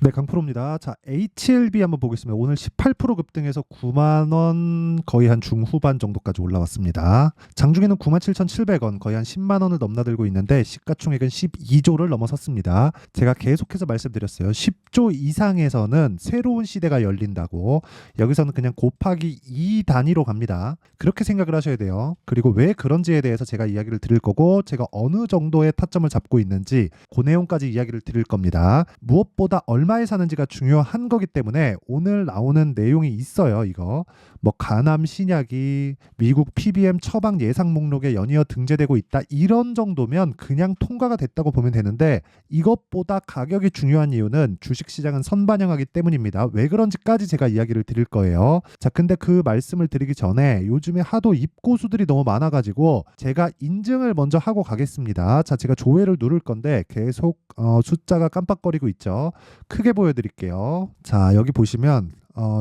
네, 강프로입니다. 자, HLB 한번 보겠습니다. 오늘 18% 급등해서 9만 원 거의 한 중후반 정도까지 올라왔습니다. 장중에는 97,700원 거의 한 10만 원을 넘나들고 있는데 시가총액은 12조를 넘어섰습니다. 제가 계속해서 말씀드렸어요. 10조 이상에서는 새로운 시대가 열린다고. 여기서는 그냥 곱하기 2 단위로 갑니다. 그렇게 생각을 하셔야 돼요. 그리고 왜 그런지에 대해서 제가 이야기를 드릴 거고 제가 어느 정도의 타점을 잡고 있는지 그 내용까지 이야기를 드릴 겁니다. 무엇보다 얼마에 사는지가 중요한 거기 때문에 오늘 나오는 내용이 있어요. 이거 뭐 가남 신약이 미국 PBM 처방 예상 목록에 연이어 등재되고 있다, 이런 정도면 그냥 통과가 됐다고 보면 되는데, 이것보다 가격이 중요한 이유는 주식시장은 선반영하기 때문입니다. 왜 그런지까지 제가 이야기를 드릴 거예요. 자, 근데 그 말씀을 드리기 전에 요즘에 하도 입고수들이 너무 많아가지고 제가 인증을 먼저 하고 가겠습니다. 자, 제가 조회를 누를 건데 계속 숫자가 깜빡거리고 있죠. 크게 보여드릴게요. 자, 여기 보시면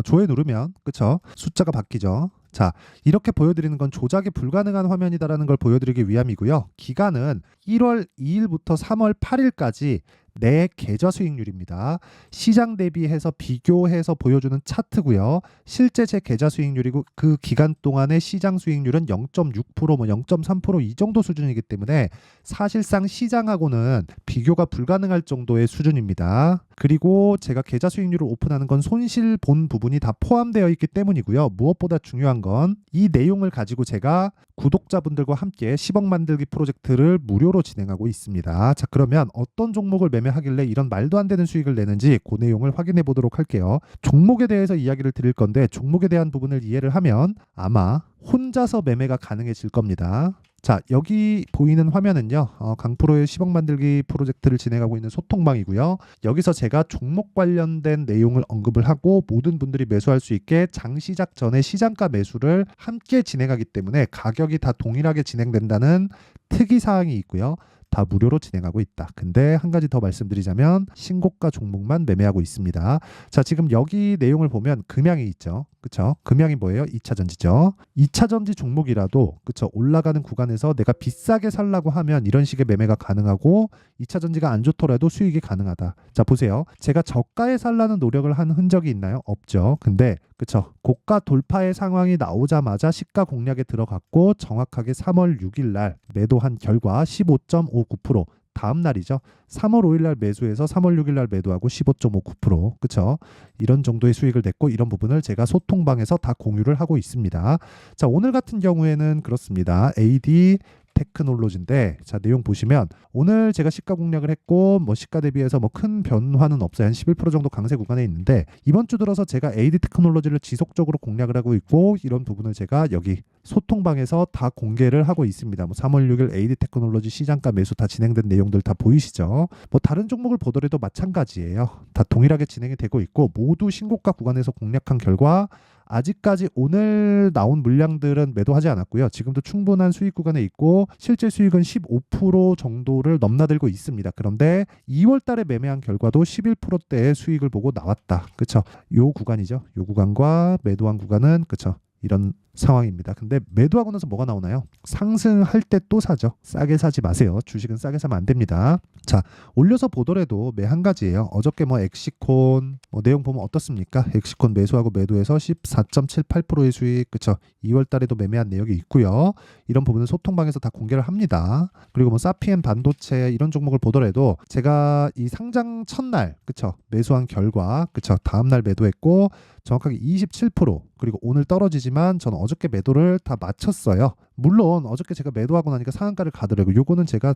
조회 누르면 그쵸? 숫자가 바뀌죠. 자, 이렇게 보여드리는 건 조작이 불가능한 화면이다라는 걸 보여드리기 위함이고요. 기간은 1월 2일부터 3월 8일까지 내 계좌 수익률입니다. 시장 대비해서 비교해서 보여주는 차트고요. 실제 제 계좌 수익률이고 그 기간 동안의 시장 수익률은 0.6%, 뭐 0.3% 이 정도 수준이기 때문에 사실상 시장하고는 비교가 불가능할 정도의 수준입니다. 그리고 제가 계좌 수익률을 오픈하는 건 손실 본 부분이 다 포함되어 있기 때문이고요. 무엇보다 중요한 건 이 내용을 가지고 제가 구독자분들과 함께 10억 만들기 프로젝트를 무료로 진행하고 있습니다. 자, 그러면 어떤 종목을 매매하길래 이런 말도 안 되는 수익을 내는지 그 내용을 확인해 보도록 할게요. 종목에 대해서 이야기를 드릴 건데 종목에 대한 부분을 이해를 하면 아마 혼자서 매매가 가능해질 겁니다. 자, 여기 보이는 화면은요, 강프로의 10억 만들기 프로젝트를 진행하고 있는 소통방이고요. 여기서 제가 종목 관련된 내용을 언급을 하고 모든 분들이 매수할 수 있게 장 시작 전에 시장가 매수를 함께 진행하기 때문에 가격이 다 동일하게 진행된다는 특이사항이 있고요. 다 무료로 진행하고 있다. 근데 한 가지 더 말씀드리자면 신고가 종목만 매매하고 있습니다. 자, 지금 여기 내용을 보면 금양이 있죠. 그쵸? 금양이 뭐예요? 2차전지죠. 2차전지 종목이라도 그쵸? 올라가는 구간에서 내가 비싸게 살라고 하면 이런 식의 매매가 가능하고 2차전지가 안 좋더라도 수익이 가능하다. 자, 보세요. 제가 저가에 살라는 노력을 한 흔적이 있나요? 없죠. 근데 그쵸? 고가 돌파의 상황이 나오자마자 시가 공략에 들어갔고 정확하게 3월 6일 날 매도한 결과 15.59%, 다음 날이죠. 3월 5일 날 매수해서 3월 6일 날 매도하고 15.59%, 그쵸? 이런 정도의 수익을 냈고 이런 부분을 제가 소통방에서 다 공유를 하고 있습니다. 자, 오늘 같은 경우에는 그렇습니다. AD 테크놀로지인데, 자, 내용 보시면 오늘 제가 시가 공략을 했고 뭐 시가 대비해서 뭐 큰 변화는 없어요. 한 11% 정도 강세 구간에 있는데 이번 주 들어서 제가 AD 테크놀로지를 지속적으로 공략을 하고 있고 이런 부분을 제가 여기 소통방에서 다 공개를 하고 있습니다. 뭐 3월 6일 AD 테크놀로지 시장가 매수 다 진행된 내용들 다 보이시죠? 뭐 다른 종목을 보더라도 마찬가지예요. 다 동일하게 진행이 되고 있고 모두 신고가 구간에서 공략한 결과 아직까지 오늘 나온 물량들은 매도하지 않았고요. 지금도 충분한 수익 구간에 있고 실제 수익은 15% 정도를 넘나들고 있습니다. 그런데 2월 달에 매매한 결과도 11%대의 수익을 보고 나왔다. 그쵸? 요 구간이죠. 요 구간과 매도한 구간은 그쵸? 이런 상황입니다. 근데 매도하고 나서 뭐가 나오나요? 상승할 때 또 사죠. 싸게 사지 마세요. 주식은 싸게 사면 안 됩니다. 자, 올려서 보더라도 매 한 가지예요. 어저께 뭐 엑시콘 뭐 내용 보면 어떻습니까? 엑시콘 매수하고 매도해서 14.78%의 수익, 그쵸? 2월 달에도 매매한 내역이 있고요. 이런 부분은 소통방에서 다 공개를 합니다. 그리고 뭐 사피엔 반도체 이런 종목을 보더라도 제가 이 상장 첫날, 그쵸? 매수한 결과, 그쵸? 다음 날 매도했고 정확하게 27%, 그리고 오늘 떨어지지만 저는 어저께 매도를 다 마쳤어요. 물론 어저께 제가 매도하고 나니까 상한가를 가더라고요. 요거는 제가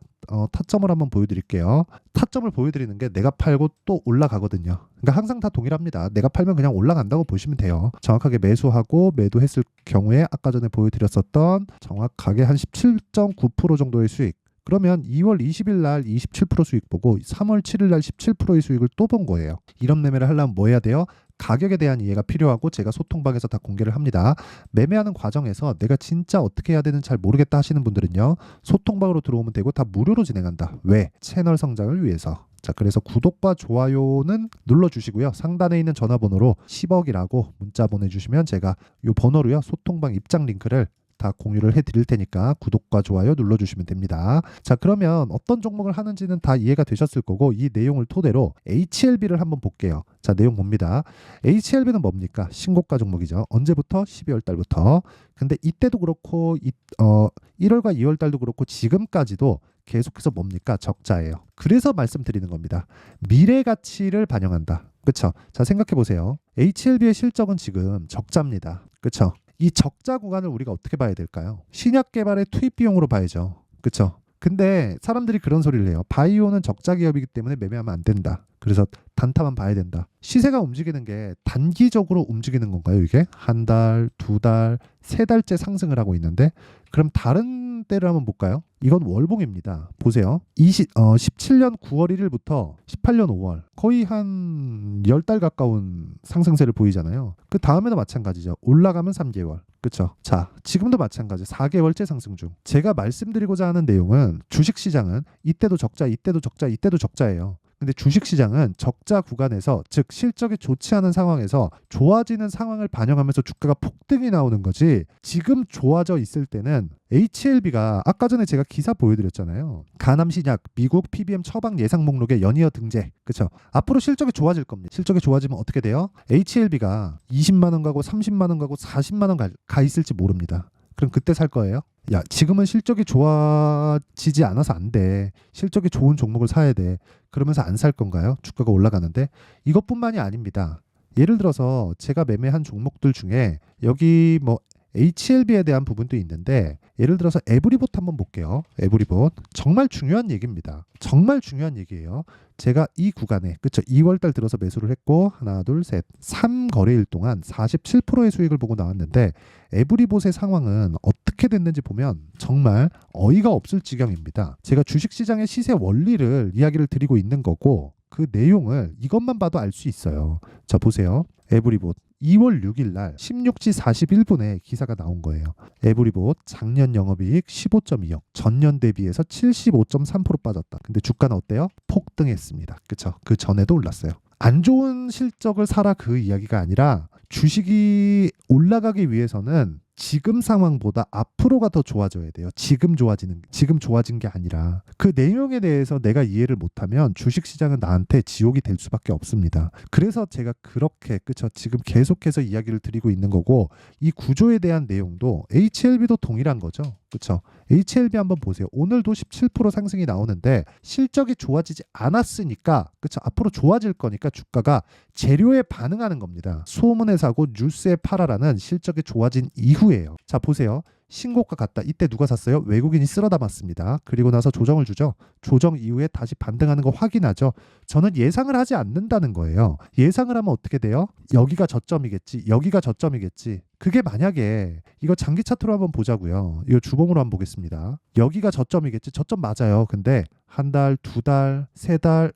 타점을 한번 보여드릴게요. 타점을 보여드리는 게 내가 팔고 또 올라가거든요. 그러니까 항상 다 동일합니다. 내가 팔면 그냥 올라간다고 보시면 돼요. 정확하게 매수하고 매도했을 경우에 아까 전에 보여드렸었던 정확하게 한 17.9% 정도의 수익, 그러면 2월 20일 날 27% 수익 보고 3월 7일 날 17%의 수익을 또 본 거예요. 이런 매매를 하려면 뭐 해야 돼요? 가격에 대한 이해가 필요하고 제가 소통방에서 다 공개를 합니다. 매매하는 과정에서 내가 진짜 어떻게 해야 되는지 잘 모르겠다 하시는 분들은요, 소통방으로 들어오면 되고 다 무료로 진행한다. 왜? 채널 성장을 위해서. 자, 그래서 구독과 좋아요는 눌러주시고요. 상단에 있는 전화번호로 10억이라고 문자 보내주시면 제가 이 번호로요, 소통방 입장 링크를 다 공유를 해드릴 테니까 구독과 좋아요 눌러주시면 됩니다. 자, 그러면 어떤 종목을 하는지는 다 이해가 되셨을 거고 이 내용을 토대로 HLB를 한번 볼게요. 자, 내용 봅니다. HLB는 뭡니까? 신고가 종목이죠. 언제부터? 12월 달부터. 근데 이때도 그렇고 1월과 2월 달도 그렇고 지금까지도 계속해서 뭡니까? 적자예요. 그래서 말씀드리는 겁니다. 미래 가치를 반영한다. 그쵸? 자, 생각해 보세요. HLB의 실적은 지금 적자입니다. 그쵸? 이 적자 구간을 우리가 어떻게 봐야 될까요? 신약 개발의 투입 비용으로 봐야죠. 그쵸? 근데 사람들이 그런 소리를 해요. 바이오는 적자 기업이기 때문에 매매하면 안 된다. 그래서 단타만 봐야 된다. 시세가 움직이는 게 단기적으로 움직이는 건가요? 이게 한 달, 두 달, 세 달째 상승을 하고 있는데 그럼 다른 때를 한번 볼까요? 이건 월봉입니다. 보세요. 17년 9월 1일부터 18년 5월 거의 한 10달 가까운 상승세를 보이잖아요. 그 다음에도 마찬가지죠. 올라가면 3개월. 그쵸? 자, 지금도 마찬가지 4개월째 상승 중. 제가 말씀드리고자 하는 내용은 주식시장은 이때도 적자, 이때도 적자, 이때도 적자예요. 근데 주식시장은 적자 구간에서 즉 실적이 좋지 않은 상황에서 좋아지는 상황을 반영하면서 주가가 폭등이 나오는 거지 지금 좋아져 있을 때는 HLB가 아까 전에 제가 기사 보여드렸잖아요. 가남신약 미국 PBM 처방 예상 목록에 연이어 등재. 그쵸? 앞으로 실적이 좋아질 겁니다. 실적이 좋아지면 어떻게 돼요? HLB가 20만 원 가고 30만 원 가고 40만 원 가 있을지 모릅니다. 그럼 그때 살 거예요? 야, 지금은 실적이 좋아지지 않아서 안 돼. 실적이 좋은 종목을 사야 돼. 그러면서 안 살 건가요? 주가가 올라가는데? 이것뿐만이 아닙니다. 예를 들어서 제가 매매한 종목들 중에 여기 뭐 HLB에 대한 부분도 있는데 예를 들어서 에브리봇 한번 볼게요. 에브리봇. 정말 중요한 얘기입니다. 정말 중요한 얘기예요. 제가 이 구간에 그쵸 2월달 들어서 매수를 했고 하나 둘 셋 3거래일 동안 47%의 수익을 보고 나왔는데 에브리봇의 상황은 어떻게 됐는지 보면 정말 어이가 없을 지경입니다. 제가 주식시장의 시세 원리를 이야기를 드리고 있는 거고 그 내용을 이것만 봐도 알 수 있어요. 자, 보세요. 에브리봇 2월 6일 날 16시 41분에 기사가 나온 거예요. 에브리봇 작년 영업이익 15.2억, 전년 대비해서 75.3% 빠졌다. 근데 주가는 어때요? 폭등했습니다. 그쵸? 그 전에도 올랐어요. 안 좋은 실적을 사라 그 이야기가 아니라 주식이 올라가기 위해서는 지금 상황보다 앞으로가 더 좋아져야 돼요. 지금 좋아진 게 아니라 그 내용에 대해서 내가 이해를 못하면 주식시장은 나한테 지옥이 될 수밖에 없습니다. 그래서 제가 그렇게 그쵸 지금 계속해서 이야기를 드리고 있는 거고 이 구조에 대한 내용도 HLB도 동일한 거죠. 그쵸? HLB 한번 보세요. 오늘도 17% 상승이 나오는데 실적이 좋아지지 않았으니까 그쵸 앞으로 좋아질 거니까 주가가 재료에 반응하는 겁니다. 소문에 사고 뉴스에 팔아라는 실적이 좋아진 이후에요. 자, 보세요. 신고가 갔다. 이때 누가 샀어요? 외국인이 쓸어 담았습니다. 그리고 나서 조정을 주죠. 조정 이후에 다시 반등하는 거 확인하죠. 저는 예상을 하지 않는다는 거예요. 예상을 하면 어떻게 돼요? 여기가 저점이겠지. 여기가 저점이겠지. 그게 만약에 이거 장기 차트로 한번 보자고요. 이거 주봉으로 한번 보겠습니다. 여기가 저점이겠지. 저점 맞아요. 근데 한 달, 두 달, 세 달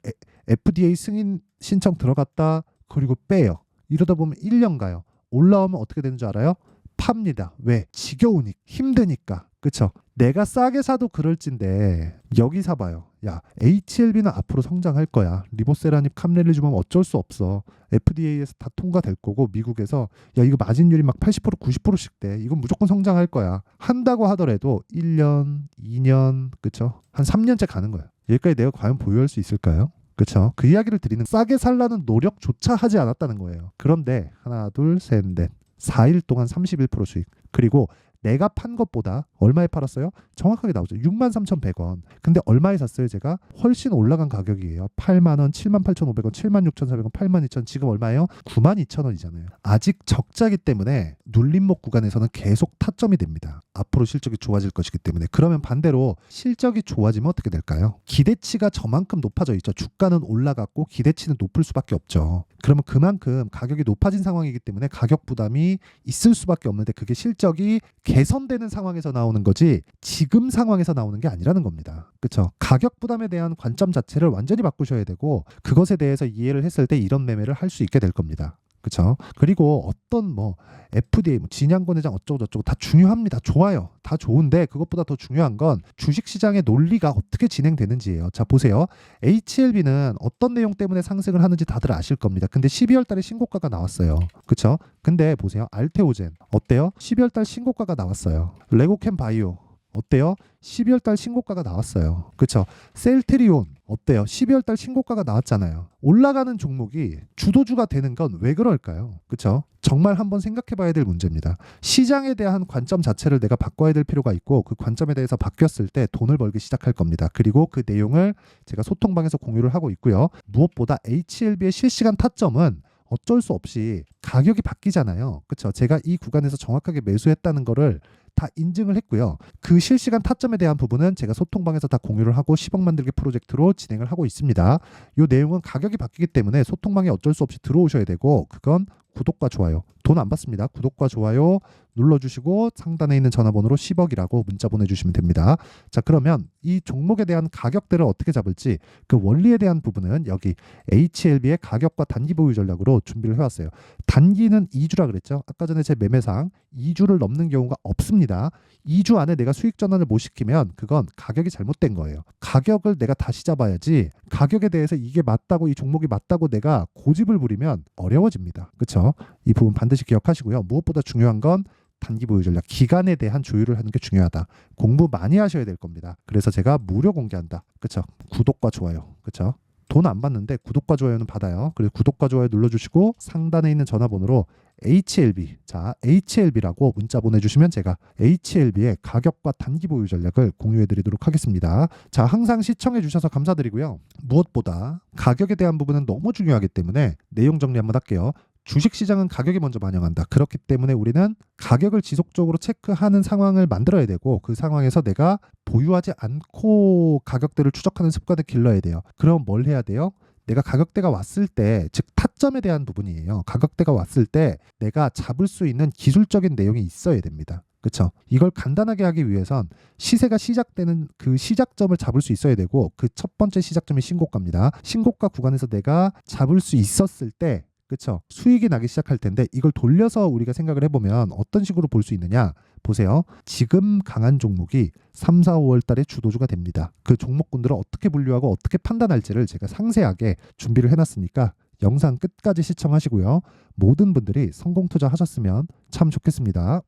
FDA 승인 신청 들어갔다. 그리고 빼요. 이러다 보면 1년 가요. 올라오면 어떻게 되는 줄 알아요? 팝니다. 왜? 지겨우니까. 힘드니까. 그쵸? 내가 싸게 사도 그럴진데 여기 사봐요. 야, HLB는 앞으로 성장할 거야. 리보세라닙 캄렐리주면 어쩔 수 없어. FDA에서 다 통과될 거고 미국에서 야 이거 마진율이 막 80% 90%씩 돼. 이건 무조건 성장할 거야. 한다고 하더라도 1년, 2년, 그쵸? 한 3년째 가는 거야. 여기까지 내가 과연 보유할 수 있을까요? 그렇죠. 그 이야기를 드리는 싸게 살라는 노력조차 하지 않았다는 거예요. 그런데 하나, 둘, 셋, 넷 4일 동안 31% 수익. 그리고 내가 판 것보다 얼마에 팔았어요? 정확하게 나오죠. 63,100원. 근데 얼마에 샀어요 제가? 훨씬 올라간 가격이에요. 8만원, 78,500원, 76,400원, 82,000원. 지금 얼마예요? 92,000원이잖아요. 아직 적자기 때문에 눌림목 구간에서는 계속 타점이 됩니다. 앞으로 실적이 좋아질 것이기 때문에. 그러면 반대로 실적이 좋아지면 어떻게 될까요? 기대치가 저만큼 높아져 있죠. 주가는 올라갔고 기대치는 높을 수밖에 없죠. 그러면 그만큼 가격이 높아진 상황이기 때문에 가격 부담이 있을 수밖에 없는데 그게 실적이 개선되는 상황에서 나오는 거지 지금 상황에서 나오는 게 아니라는 겁니다. 그렇죠? 가격 부담에 대한 관점 자체를 완전히 바꾸셔야 되고 그것에 대해서 이해를 했을 때 이런 매매를 할 수 있게 될 겁니다. 그쵸? 그리고 어떤 뭐 FDA, 뭐 진양권 회장 어쩌고저쩌고 다 중요합니다. 좋아요. 다 좋은데 그것보다 더 중요한 건 주식시장의 논리가 어떻게 진행되는지예요. 자, 보세요. HLB는 어떤 내용 때문에 상승을 하는지 다들 아실 겁니다. 근데 12월 달에 신고가가 나왔어요. 그쵸? 근데 보세요. 알테오젠 어때요? 12월 달 신고가가 나왔어요. 레고캠 바이오 어때요? 12월 달 신고가가 나왔어요. 그쵸? 셀트리온 어때요? 12월 달 신고가가 나왔잖아요. 올라가는 종목이 주도주가 되는 건 왜 그럴까요? 그쵸? 정말 한번 생각해 봐야 될 문제입니다. 시장에 대한 관점 자체를 내가 바꿔야 될 필요가 있고 그 관점에 대해서 바뀌었을 때 돈을 벌기 시작할 겁니다. 그리고 그 내용을 제가 소통방에서 공유를 하고 있고요. 무엇보다 HLB의 실시간 타점은 어쩔 수 없이 가격이 바뀌잖아요. 그렇죠? 제가 이 구간에서 정확하게 매수했다는 거를 다 인증을 했고요. 그 실시간 타점에 대한 부분은 제가 소통방에서 다 공유를 하고 10억 만들기 프로젝트로 진행을 하고 있습니다. 이 내용은 가격이 바뀌기 때문에 소통방에 어쩔 수 없이 들어오셔야 되고 그건 구독과 좋아요. 돈 안 받습니다. 구독과 좋아요 눌러주시고 상단에 있는 전화번호로 10억이라고 문자 보내주시면 됩니다. 자, 그러면 이 종목에 대한 가격대를 어떻게 잡을지 그 원리에 대한 부분은 여기 HLB의 가격과 단기 보유 전략으로 준비를 해왔어요. 단기는 2주라 그랬죠. 아까 전에 제 매매상 2주를 넘는 경우가 없습니다. 2주 안에 내가 수익 전환을 못 시키면 그건 가격이 잘못된 거예요. 가격을 내가 다시 잡아야지 가격에 대해서 이게 맞다고 이 종목이 맞다고 내가 고집을 부리면 어려워집니다. 그렇죠? 이 부분 반드시 기억하시고요. 무엇보다 중요한 건 단기 보유 전략, 기간에 대한 조율을 하는 게 중요하다. 공부 많이 하셔야 될 겁니다. 그래서 제가 무료 공개한다. 그렇죠? 구독과 좋아요. 그렇죠? 돈 안 받는데 구독과 좋아요는 받아요. 그래서 구독과 좋아요 눌러주시고 상단에 있는 전화번호로 HLB, 자 HLB라고 문자 보내주시면 제가 HLB의 가격과 단기 보유 전략을 공유해드리도록 하겠습니다. 자, 항상 시청해주셔서 감사드리고요. 무엇보다 가격에 대한 부분은 너무 중요하기 때문에 내용 정리 한번 할게요. 주식시장은 가격이 먼저 반영한다. 그렇기 때문에 우리는 가격을 지속적으로 체크하는 상황을 만들어야 되고 그 상황에서 내가 보유하지 않고 가격대를 추적하는 습관을 길러야 돼요. 그럼 뭘 해야 돼요? 내가 가격대가 왔을 때, 즉 타점에 대한 부분이에요. 가격대가 왔을 때 내가 잡을 수 있는 기술적인 내용이 있어야 됩니다. 그렇죠? 이걸 간단하게 하기 위해선 시세가 시작되는 그 시작점을 잡을 수 있어야 되고 그 첫 번째 시작점이 신고가입니다. 신고가 구간에서 내가 잡을 수 있었을 때 그렇죠? 수익이 나기 시작할 텐데 이걸 돌려서 우리가 생각을 해보면 어떤 식으로 볼 수 있느냐? 보세요. 지금 강한 종목이 3, 4, 5월 달에 주도주가 됩니다. 그 종목군들을 어떻게 분류하고 어떻게 판단할지를 제가 상세하게 준비를 해놨으니까 영상 끝까지 시청하시고요. 모든 분들이 성공 투자하셨으면 참 좋겠습니다.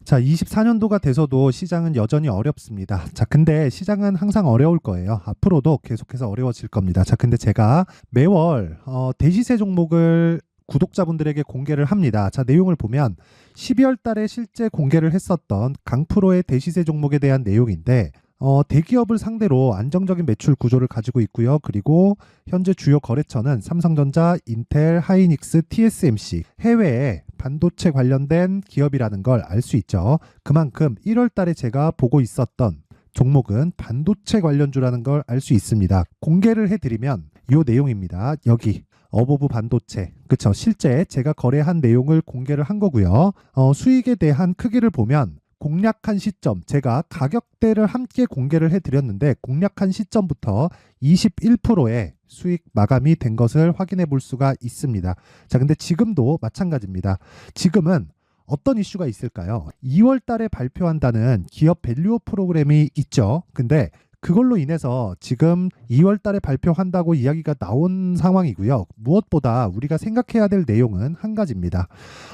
자, 24년도가 돼서도 시장은 여전히 어렵습니다. 자, 근데 시장은 항상 어려울 거예요. 앞으로도 계속해서 어려워질 겁니다. 자, 근데 제가 매월 대시세 종목을 구독자분들에게 공개를 합니다. 자, 내용을 보면 12월 달에 실제 공개를 했었던 강프로의 대시세 종목에 대한 내용인데 대기업을 상대로 안정적인 매출 구조를 가지고 있고요. 그리고 현재 주요 거래처는 삼성전자, 인텔, 하이닉스, TSMC, 해외에 반도체 관련된 기업이라는 걸 알 수 있죠. 그만큼 1월 달에 제가 보고 있었던 종목은 반도체 관련주라는 걸 알 수 있습니다. 공개를 해드리면 이 내용입니다. 여기 어보브 반도체, 그쵸? 실제 제가 거래한 내용을 공개를 한 거고요. 수익에 대한 크기를 보면 공략한 시점, 제가 가격대를 함께 공개를 해드렸는데 공략한 시점부터 21%의 수익 마감이 된 것을 확인해 볼 수가 있습니다. 자, 근데 지금도 마찬가지입니다. 지금은 어떤 이슈가 있을까요? 2월 달에 발표한다는 기업 밸류업 프로그램이 있죠. 근데 그걸로 인해서 지금 2월 달에 발표한다고 이야기가 나온 상황이고요. 무엇보다 우리가 생각해야 될 내용은 한 가지입니다.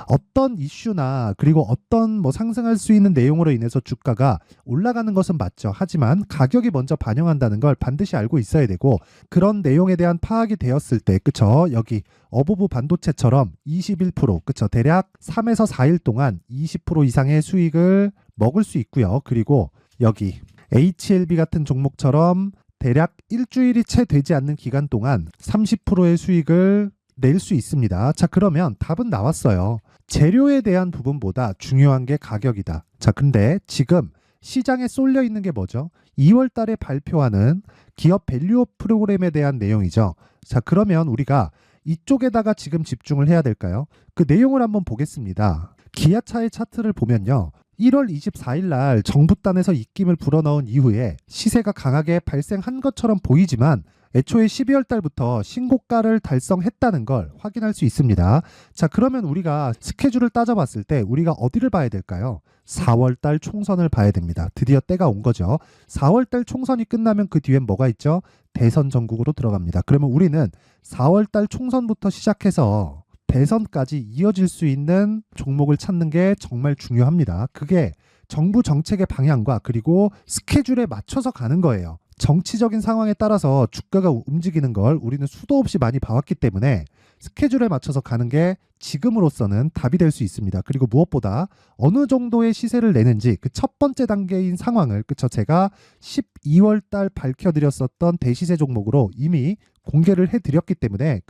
어떤 이슈나 그리고 어떤 상승할 수 있는 내용으로 인해서 주가가 올라가는 것은 맞죠. 하지만 가격이 먼저 반영한다는 걸 반드시 알고 있어야 되고 그런 내용에 대한 파악이 되었을 때 그쵸? 여기 어보브 반도체처럼 21% 그쵸? 대략 3에서 4일 동안 20% 이상의 수익을 먹을 수 있고요. 그리고 여기 HLB 같은 종목처럼 대략 일주일이 채 되지 않는 기간 동안 30%의 수익을 낼 수 있습니다. 자, 그러면 답은 나왔어요. 재료에 대한 부분보다 중요한 게 가격이다. 자, 근데 지금 시장에 쏠려 있는 게 뭐죠? 2월 달에 발표하는 기업 밸류업 프로그램에 대한 내용이죠. 자, 그러면 우리가 이쪽에다가 지금 집중을 해야 될까요? 그 내용을 한번 보겠습니다. 기아차의 차트를 보면요. 1월 24일 날 정부단에서 입김을 불어넣은 이후에 시세가 강하게 발생한 것처럼 보이지만 애초에 12월 달부터 신고가를 달성했다는 걸 확인할 수 있습니다. 자, 그러면 우리가 스케줄을 따져봤을 때 우리가 어디를 봐야 될까요? 4월 달 총선을 봐야 됩니다. 드디어 때가 온 거죠. 4월 달 총선이 끝나면 그 뒤엔 뭐가 있죠? 대선 전국으로 들어갑니다. 그러면 우리는 4월 달 총선부터 시작해서 대선까지 이어질 수 있는 종목을 찾는 게 정말 중요합니다. 그게 정부 정책의 방향과 그리고 스케줄에 맞춰서 가는 거예요. 정치적인 상황에 따라서 주가가 움직이는 걸 우리는 수도 없이 많이 봐왔기 때문에 스케줄에 맞춰서 가는 게 지금으로서는 답이 될 수 있습니다. 그리고 무엇보다 어느 정도의 시세를 내는지 그 첫 번째 단계인 상황을 제가 12월 달 밝혀드렸었던 대시세 종목으로 이미 공개를 해드렸기 때문에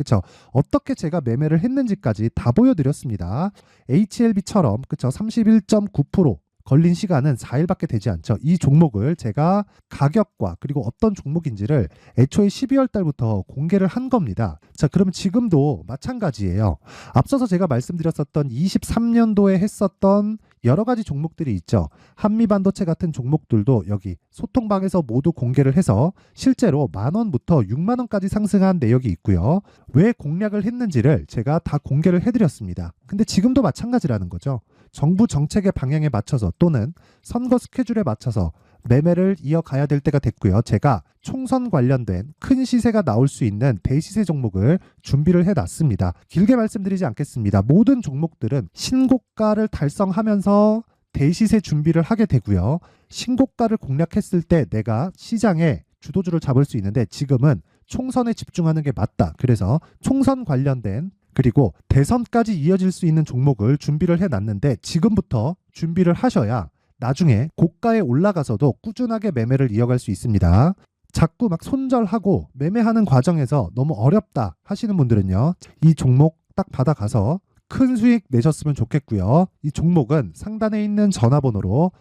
어떻게 제가 매매를 했는지까지 다 보여드렸습니다. HLB처럼 31.9% 걸린 시간은 4일밖에 되지 않죠. 이 종목을 제가 가격과 그리고 어떤 종목인지를 애초에 12월 달부터 공개를 한 겁니다. 자, 그러면 지금도 마찬가지예요. 앞서서 제가 말씀드렸었던 23년도에 했었던 여러 가지 종목들이 있죠. 한미반도체 같은 종목들도 여기 소통방에서 모두 공개를 해서 실제로 10,000원부터 60,000원까지 상승한 내역이 있고요. 왜 공략을 했는지를 제가 다 공개를 해드렸습니다. 근데 지금도 마찬가지라는 거죠. 정부 정책의 방향에 맞춰서 또는 선거 스케줄에 맞춰서 매매를 이어가야 될 때가 됐고요. 제가 총선 관련된 큰 시세가 나올 수 있는 대시세 종목을 준비를 해놨습니다. 길게 말씀드리지 않겠습니다. 모든 종목들은 신고가를 달성하면서 대시세 준비를 하게 되고요. 신고가를 공략했을 때 내가 시장에 주도주를 잡을 수 있는데 지금은 총선에 집중하는 게 맞다. 그래서 총선 관련된 그리고 대선까지 이어질 수 있는 종목을 준비를 해놨는데 지금부터 준비를 하셔야 나중에 고가에 올라가서도 꾸준하게 매매를 이어갈 수 있습니다. 자꾸 막 손절하고 매매하는 과정에서 너무 어렵다 하시는 분들은요. 이 종목 딱 받아가서 큰 수익 내셨으면 좋겠고요. 이 종목은 상단에 있는 전화번호로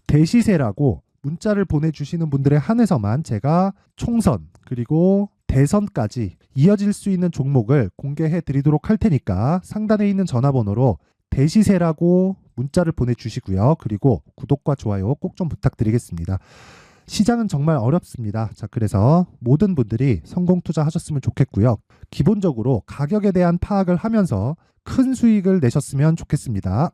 대시세라고 문자를 보내주시는 분들에 한해서만 제가 총선 그리고 대선까지 이어질 수 있는 종목을 공개해 드리도록 할 테니까 상단에 있는 전화번호로 대시세라고 문자를 보내주시고요. 그리고 구독과 좋아요 꼭 좀 부탁드리겠습니다. 시장은 정말 어렵습니다. 자, 그래서 모든 분들이 성공 투자하셨으면 좋겠고요. 기본적으로 가격에 대한 파악을 하면서 큰 수익을 내셨으면 좋겠습니다.